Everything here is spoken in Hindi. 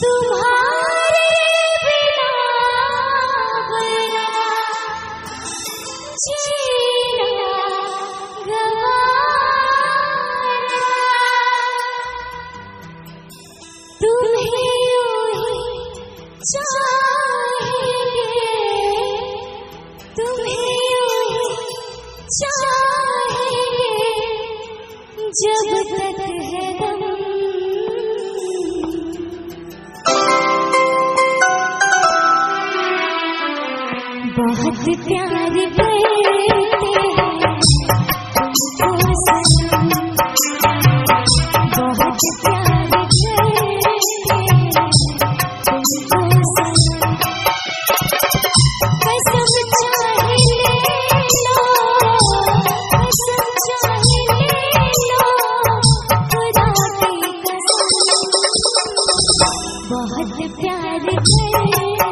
तुम्हारे बिना गया जीना गवारा, तुम्हें यूं ही चाहेंगे, तुम्हें यूं ही चाहेंगे जब तक है दम। बहुत प्यार करते हैं तुमको सनम, बहुत प्यार करते हैं तुमको सनम। कसम चाहे ले लो, कसम चाहे ले लो, खुदा की कसम, बहुत प्यार करते हैं।